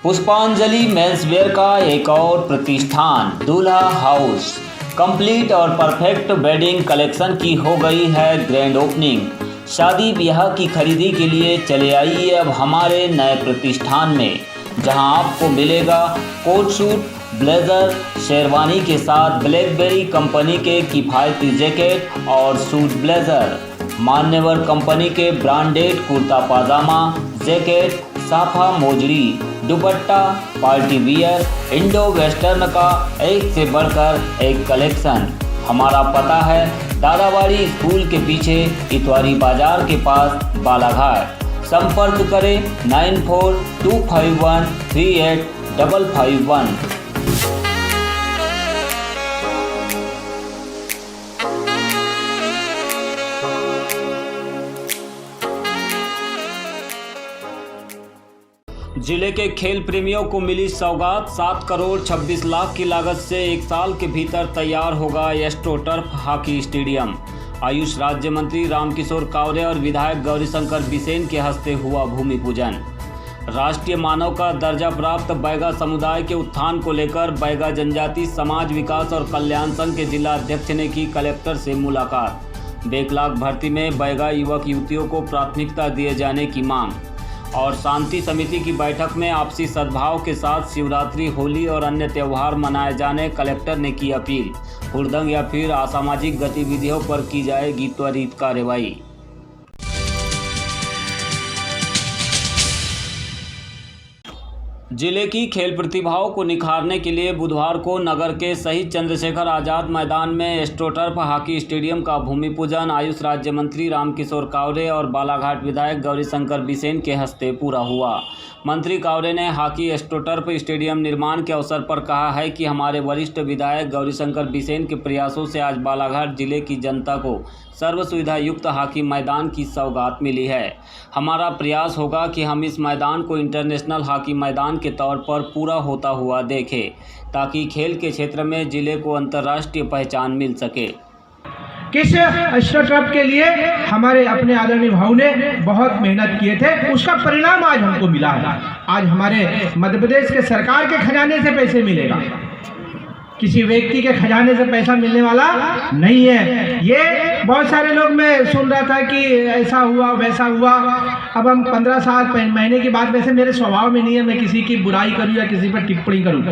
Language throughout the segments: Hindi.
पुष्पांजलि मेंसवेयर का एक और प्रतिष्ठान दूल्हा हाउस कंप्लीट और परफेक्ट वेडिंग कलेक्शन की हो गई है ग्रैंड ओपनिंग। शादी ब्याह की खरीदी के लिए चले आइए अब हमारे नए प्रतिष्ठान में, जहां आपको मिलेगा कोट सूट, ब्लेजर, शेरवानी के साथ ब्लैकबेरी कंपनी के किफ़ायती जैकेट और सूट ब्लेजर, मान्यवर कंपनी के ब्रांडेड कुर्ता पाजामा, जैकेट, साफा मोजड़ी, dupatta, party wear, Indo western का एक से बढ़कर एक कलेक्शन। हमारा पता है दादाबाड़ी स्कूल के पीछे इतवारी बाजार के पास बालाघाट। संपर्क करें 9425138551। जिले के खेल प्रेमियों को मिली सौगात। 7 करोड़ 26 लाख की लागत से 1 साल के भीतर तैयार होगा एस्ट्रोटर्फ हॉकी स्टेडियम। आयुष राज्य मंत्री रामकिशोर कावरे और विधायक गौरीशंकर बिसेन के हस्ते हुआ भूमि पूजन। राष्ट्रीय मानव का दर्जा प्राप्त बैगा समुदाय के उत्थान को लेकर बैगा जनजाति समाज विकास और कल्याण संघ के जिला अध्यक्ष ने की कलेक्टर से मुलाकात। बैकलॉग भर्ती में बैगा युवक युवतियों को प्राथमिकता दिए जाने की मांग। और शांति समिति की बैठक में आपसी सद्भाव के साथ शिवरात्रि, होली और अन्य त्यौहार मनाए जाने कलेक्टर ने की अपील। हुड़दंग या फिर असामाजिक गतिविधियों पर की जाएगी त्वरित कार्रवाई। जिले की खेल प्रतिभाओं को निखारने के लिए बुधवार को नगर के शहीद चंद्रशेखर आज़ाद मैदान में एस्ट्रोटर्फ हॉकी स्टेडियम का भूमि पूजन आयुष राज्य मंत्री रामकिशोर कावरे और बालाघाट विधायक गौरीशंकर बिसेन के हस्ते पूरा हुआ। मंत्री कावरे ने हॉकी एस्ट्रोटर्फ स्टेडियम निर्माण के अवसर पर कहा है कि हमारे वरिष्ठ विधायक गौरीशंकर बिसेन के प्रयासों से आज बालाघाट जिले की जनता को सर्व सुविधा युक्त हॉकी मैदान की सौगात मिली है। हमारा प्रयास होगा कि हम इस मैदान को इंटरनेशनल हॉकी मैदान के तौर पर पूरा होता हुआ देखें, ताकि खेल के क्षेत्र में जिले को अंतर्राष्ट्रीय पहचान मिल सके। किस एस्ट्रोटर्फ के लिए हमारे अपने आदरणीय भाऊ ने बहुत मेहनत किए थे, उसका परिणाम आज हमको मिला है। आज हमारे मध्य प्रदेश के सरकार के खजाने से पैसे मिलेगा, किसी व्यक्ति के खजाने से पैसा मिलने वाला नहीं है। ये बहुत सारे लोग, मैं सुन रहा था कि ऐसा हुआ वैसा हुआ। अब हम 15 साल महीने की बात, वैसे मेरे स्वभाव में नहीं है मैं किसी की बुराई करूं या किसी पर टिप्पणी करूं,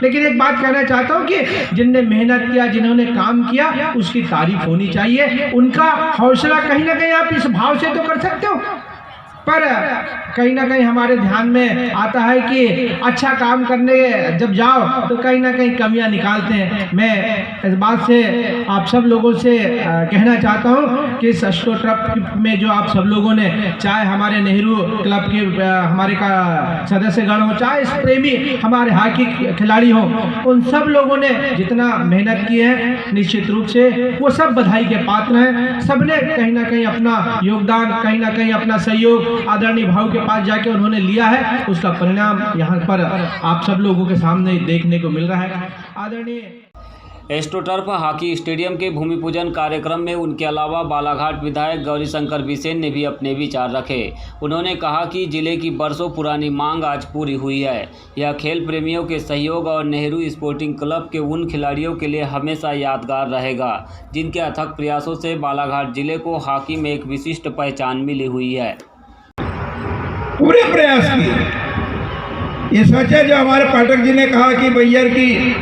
लेकिन एक बात कहना चाहता हूं कि जिनने मेहनत किया, जिन्होंने काम किया, उसकी तारीफ होनी चाहिए। उनका हौसला कहीं ना कहीं आप इस भाव से तो कर सकते हो, पर कहीं ना कहीं हमारे ध्यान में आता है कि अच्छा काम करने जब जाओ तो कहीं ना कहीं कमियां निकालते हैं। मैं इस बात से आप सब लोगों से कहना चाहता हूं कि इस एस्ट्रोटर्फ में जो आप सब लोगों ने, चाहे हमारे नेहरू क्लब के हमारे का सदस्यगण हो, चाहे इस प्रेमी हमारे हॉकी खिलाड़ी हों, उन सब लोगों ने जितना मेहनत की है निश्चित रूप से वो सब बधाई के पात्र हैं। सबने कहीं ना कहीं अपना योगदान, कहीं ना कहीं अपना सहयोग आदरणीय भाव के पास जाके उन्होंने लिया है। उसका परिणाम यहाँ पर आप सब लोगों के सामने देखने को मिल रहा है। आदरणीय एस्ट्रोटर्फ हॉकी स्टेडियम के भूमि पूजन कार्यक्रम में उनके अलावा बालाघाट विधायक गौरीशंकर बिसेन ने भी अपने विचार रखे। उन्होंने कहा कि जिले की बरसों पुरानी मांग आज पूरी हुई है। यह खेल प्रेमियों के सहयोग और नेहरू स्पोर्टिंग क्लब के उन खिलाड़ियों के लिए हमेशा यादगार रहेगा जिनके अथक प्रयासों से बालाघाट जिले को हॉकी में एक विशिष्ट पहचान मिली हुई है। पूरे प्रयास किए। ये सच है जो हमारे पाठक जी ने कहा कि भैया की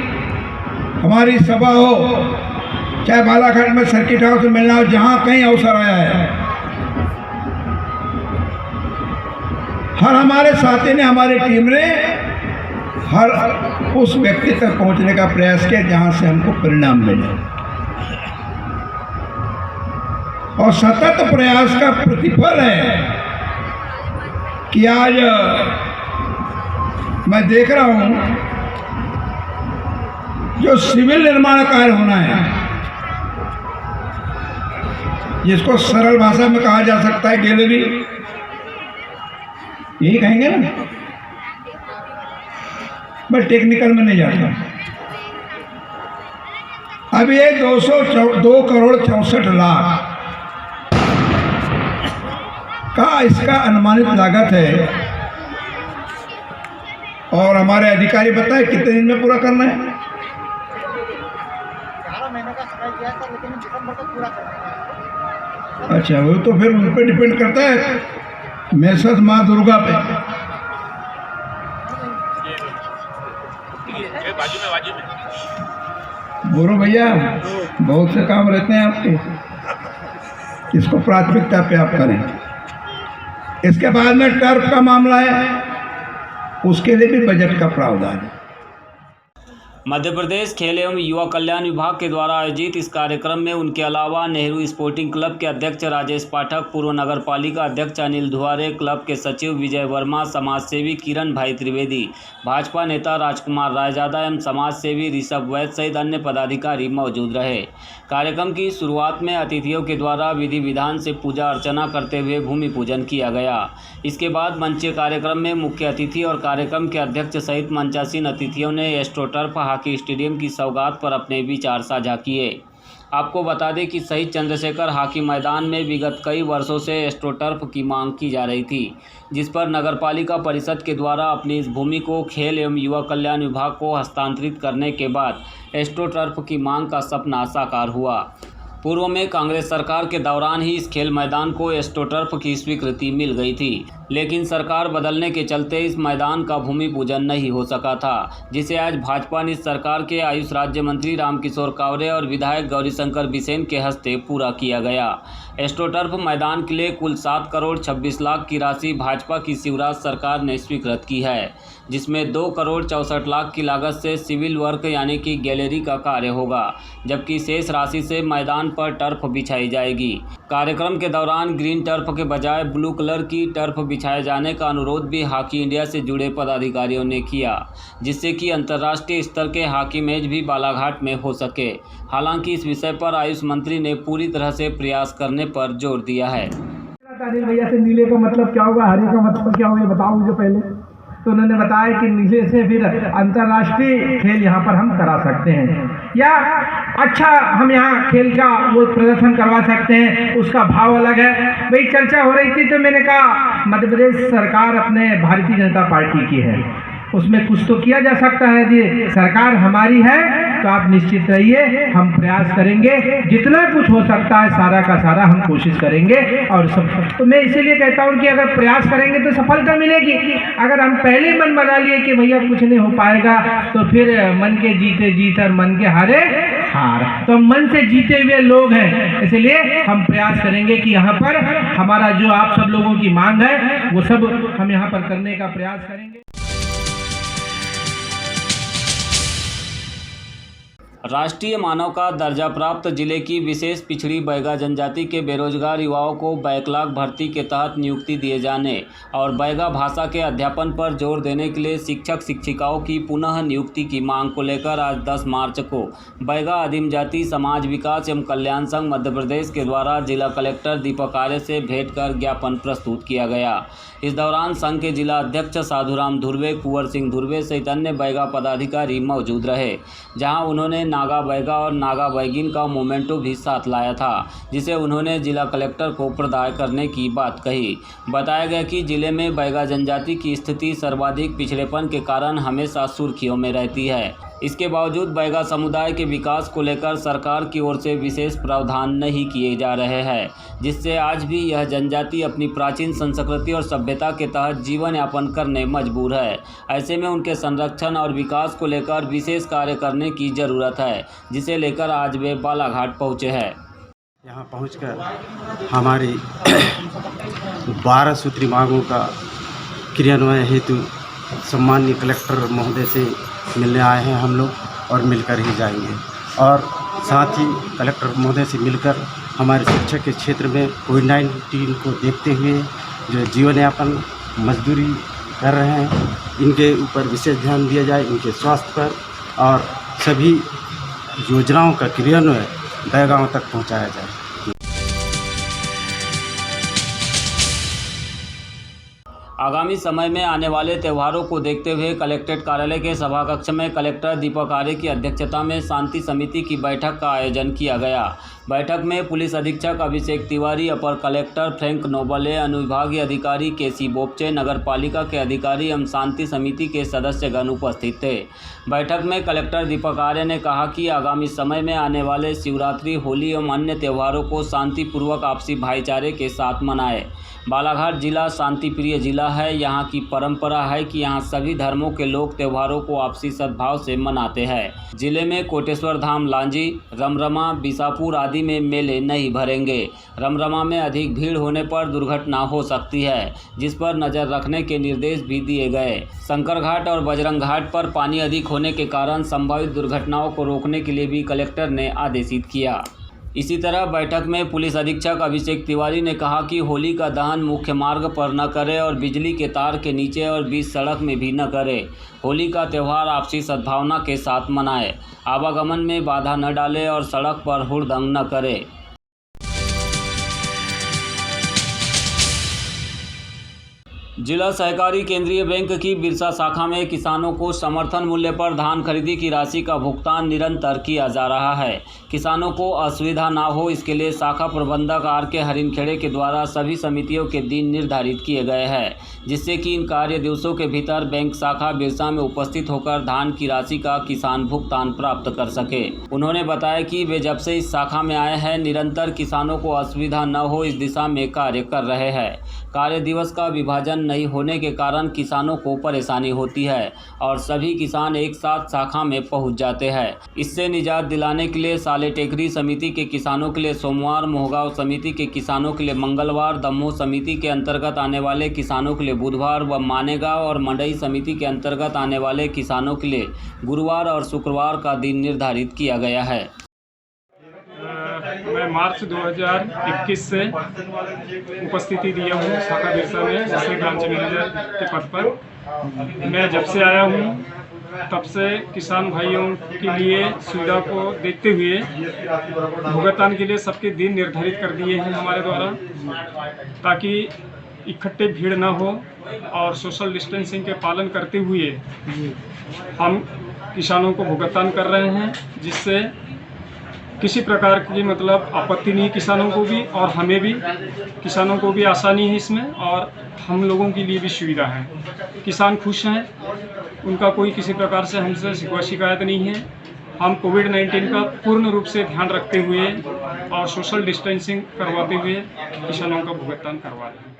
हमारी सभा हो, चाहे बालाघाट में सर्किट हाउस में मिलना हो, जहाँ कहीं अवसर आया है, हर हमारे साथी ने, हमारी टीम ने हर उस व्यक्ति तक पहुँचने का प्रयास किया जहाँ से हमको परिणाम मिले। और सतत प्रयास का प्रतिफल है कि आज मैं देख रहा हूं जो सिविल निर्माण कार्य होना है, जिसको सरल भाषा में कहा जा सकता है गैलरी, यही कहेंगे ना, मैं टेक्निकल में नहीं जाता। अब ये 2 करोड़ 64 लाख का इसका अनुमानित लागत है। और हमारे अधिकारी बताए कितने दिन में पूरा करना है। 11 महीने का समय दिया था, लेकिन दिसंबर तक पूरा करना है। अच्छा, वो तो फिर उन पर डिपेंड करता है, मैसेज माँ दुर्गा पे। बोलो भैया, बहुत से काम रहते हैं आपके, किसको प्राथमिकता पे आप करें। इसके बाद में टर्फ का मामला है, उसके लिए भी बजट का प्रावधान है। मध्य प्रदेश खेल एवं युवा कल्याण विभाग के द्वारा आयोजित इस कार्यक्रम में उनके अलावा नेहरू स्पोर्टिंग क्लब के अध्यक्ष राजेश पाठक, पूर्व नगर पालिका अध्यक्ष अनिल धुआरे, क्लब के सचिव विजय वर्मा, समाजसेवी किरण भाई त्रिवेदी, भाजपा नेता राजकुमार रायजादा एवं समाजसेवी ऋषभ वैद्य सहित अन्य पदाधिकारी मौजूद रहे। कार्यक्रम की शुरुआत में अतिथियों के द्वारा विधि विधान से पूजा अर्चना करते हुए भूमि पूजन किया गया। इसके बाद मंचीय कार्यक्रम में मुख्य अतिथि और कार्यक्रम के अध्यक्ष सहित मंचासीन अतिथियों ने एस्ट्रोटर्फ हॉकी स्टेडियम की सौगात पर अपने विचार साझा किए। आपको बता दें कि शहीद चंद्रशेखर हॉकी मैदान में विगत कई वर्षों से एस्ट्रोटर्फ की मांग की जा रही थी, जिस पर नगरपालिका परिषद के द्वारा अपनी इस भूमि को खेल एवं युवा कल्याण विभाग को हस्तांतरित करने के बाद एस्ट्रोटर्फ की मांग का सपना साकार हुआ। पूर्व में कांग्रेस सरकार के दौरान ही इस खेल मैदान को एस्ट्रोटर्फ की स्वीकृति मिल गई थी, लेकिन सरकार बदलने के चलते इस मैदान का भूमि पूजन नहीं हो सका था, जिसे आज भाजपा ने सरकार के आयुष राज्य मंत्री रामकिशोर कावरे और विधायक गौरीशंकर बिसेन के हस्ते पूरा किया गया। एस्ट्रोटर्फ मैदान के लिए कुल 7 करोड़ 26 लाख की राशि भाजपा की शिवराज सरकार ने स्वीकृत की है, जिसमें 2 करोड़ 64 लाख की लागत से सिविल वर्क यानी कि गैलरी का कार्य होगा, जबकि शेष राशि से मैदान पर टर्फ बिछाई जाएगी। कार्यक्रम के दौरान ग्रीन टर्फ के बजाय ब्लू कलर की टर्फ बिछाए जाने का अनुरोध भी हॉकी इंडिया से जुड़े पदाधिकारियों ने किया, जिससे कि अंतर्राष्ट्रीय स्तर के हॉकी मैच भी बालाघाट में हो सके। हालांकि इस विषय पर आयुष मंत्री ने पूरी तरह से प्रयास करने पर जोर दिया है। अनिल भैया से नीले का मतलब क्या होगा, हरे का मतलब क्या होगा, बताओ मुझे पहले। तो उन्होंने बताया कि नीले से फिर अंतर्राष्ट्रीय खेल यहाँ पर हम करा सकते हैं, या अच्छा हम यहाँ खेल का वो प्रदर्शन करवा सकते हैं, उसका भाव अलग है। भाई चर्चा हो रही थी तो मैंने कहा मध्य प्रदेश सरकार अपने भारतीय जनता पार्टी की है, उसमें कुछ तो किया जा सकता है। यदि सरकार हमारी है तो आप निश्चित रहिए, हम प्रयास करेंगे, जितना कुछ हो सकता है सारा का सारा हम कोशिश करेंगे। और सब तो मैं इसीलिए कहता हूँ कि अगर प्रयास करेंगे तो सफलता मिलेगी। अगर हम पहले मन बना लिए कि भैया कुछ नहीं हो पाएगा, तो फिर मन के जीते जीत और मन के हारे हार। तो मन से जीते हुए लोग हैं, इसलिए हम प्रयास करेंगे कि यहाँ पर हमारा जो आप सब लोगों की मांग है वो सब हम यहाँ पर करने का प्रयास करेंगे। राष्ट्रीय मानव का दर्जा प्राप्त जिले की विशेष पिछड़ी बैगा जनजाति के बेरोजगार युवाओं को बैकलॉग भर्ती के तहत नियुक्ति दिए जाने और बैगा भाषा के अध्यापन पर जोर देने के लिए शिक्षक शिक्षिकाओं की पुनः नियुक्ति की मांग को लेकर आज 10 मार्च को बैगा आदिम जाति समाज विकास एवं कल्याण संघ मध्य प्रदेश के द्वारा जिला कलेक्टर दीपक आर्य से भेंट कर ज्ञापन प्रस्तुत किया गया। इस दौरान संघ के जिला अध्यक्ष साधुराम धुर्वे, कुंवर सिंह धुर्वे सहित अन्य बैगा पदाधिकारी मौजूद रहे, जहां उन्होंने नागा बैगा और नागा बैगिन का मोमेंटो भी साथ लाया था, जिसे उन्होंने जिला कलेक्टर को प्रदाय करने की बात कही। बताया गया कि जिले में बैगा जनजाति की स्थिति सर्वाधिक पिछड़ेपन के कारण हमेशा सुर्खियों में रहती है। इसके बावजूद बैगा समुदाय के विकास को लेकर सरकार की ओर से विशेष प्रावधान नहीं किए जा रहे हैं, जिससे आज भी यह जनजाति अपनी प्राचीन संस्कृति और सभ्यता के तहत जीवन यापन करने मजबूर है। ऐसे में उनके संरक्षण और विकास को लेकर विशेष कार्य करने की ज़रूरत है, जिसे लेकर आज वे बालाघाट पहुँचे हैं। यहाँ पहुंचकर हमारी 12 सूत्री मांगों का क्रियान्वयन हेतु सम्माननीय कलेक्टर महोदय से मिलने आए हैं हम लोग, और मिलकर ही जाएंगे। और साथ ही कलेक्टर महोदय से मिलकर हमारे शिक्षा के क्षेत्र में कोविड-19 को देखते हुए जो जीवन यापन मजदूरी कर रहे हैं, इनके ऊपर विशेष ध्यान दिया जाए, इनके स्वास्थ्य पर, और सभी योजनाओं का क्रियान्वयन बैगाओं तक पहुँचाया जाए। आगामी समय में आने वाले त्योहारों को देखते हुए कलेक्ट्रेट कार्यालय के सभाकक्ष में कलेक्टर दीपक आर्य की अध्यक्षता में शांति समिति की बैठक का आयोजन किया गया। बैठक में पुलिस अधीक्षक अभिषेक तिवारी, अपर कलेक्टर फ्रैंक नोबले, अनुविभागीय अधिकारी केसी बोपचे, नगर पालिका के अधिकारी एवं शांति समिति के सदस्यगण उपस्थित थे। बैठक में कलेक्टर दीपक आर्य ने कहा कि आगामी समय में आने वाले शिवरात्रि, होली एवं अन्य त्योहारों को शांतिपूर्वक आपसी भाईचारे के साथ मनाएं। बालाघाट जिला शांति प्रिय जिला है। यहाँ की परंपरा है कि यहाँ सभी धर्मों के लोग त्योहारों को आपसी सद्भाव से मनाते हैं। जिले में कोटेश्वर धाम, लांजी, रमरमा, बिसापुर आदि में मेले नहीं भरेंगे। रमरमा में अधिक भीड़ होने पर दुर्घटना हो सकती है, जिस पर नज़र रखने के निर्देश भी दिए गए। शंकर घाट और बजरंग घाट पर पानी अधिक होने के कारण संभावित दुर्घटनाओं को रोकने के लिए भी कलेक्टर ने आदेशित किया। इसी तरह बैठक में पुलिस अधीक्षक अभिषेक तिवारी ने कहा कि होली का दहन मुख्य मार्ग पर न करें और बिजली के तार के नीचे और बीच सड़क में भी न करें। होली का त्यौहार आपसी सद्भावना के साथ मनाएं। आवागमन में बाधा न डालें और सड़क पर हुड़दंग न करें। जिला सहकारी केंद्रीय बैंक की बिरसा शाखा में किसानों को समर्थन मूल्य पर धान खरीदी की राशि का भुगतान निरंतर किया जा रहा है। किसानों को असुविधा ना हो, इसके लिए शाखा प्रबंधक आर.के. हरिनखेड़े के द्वारा सभी समितियों के दिन निर्धारित किए गए हैं, जिससे कि इन कार्य दिवसों के भीतर बैंक शाखा बिरसा में उपस्थित होकर धान की राशि का किसान भुगतान प्राप्त कर सके। उन्होंने बताया कि वे जब से इस शाखा में आए हैं, निरंतर किसानों को असुविधा न हो इस दिशा में कार्य कर रहे हैं। कार्य दिवस का विभाजन नहीं होने के कारण किसानों को परेशानी होती है और सभी किसान एक साथ शाखा में पहुंच जाते हैं। इससे निजात दिलाने के लिए साले टेकरी समिति के किसानों के लिए सोमवार, मोहगांव समिति के किसानों के लिए मंगलवार, दमोह समिति के अंतर्गत आने वाले किसानों के लिए बुधवार व मानेगांव और मंडई समिति के अंतर्गत आने वाले किसानों के लिए गुरुवार और शुक्रवार का दिन निर्धारित किया गया है। मैं मार्च 2021 से उपस्थिति दिया हूँ शाखा बिरसा में जैसे ब्रांच मैनेजर के पद पर। मैं जब से आया हूँ तब से किसान भाइयों के लिए सुविधा को देखते हुए भुगतान के लिए सबके दिन निर्धारित कर दिए हैं हमारे द्वारा, ताकि इकट्ठे भीड़ ना हो और सोशल डिस्टेंसिंग के पालन करते हुए हम किसानों को भुगतान कर रहे हैं, जिससे किसी प्रकार की मतलब आपत्ति नहीं किसानों को भी और हमें भी, किसानों को भी आसानी है इसमें और हम लोगों के लिए भी सुविधा है। किसान खुश हैं, उनका कोई किसी प्रकार से हमसे शिकायत नहीं है। हम कोविड-19 का पूर्ण रूप से ध्यान रखते हुए और सोशल डिस्टेंसिंग करवाते हुए किसानों का भुगतान करवा रहे हैं।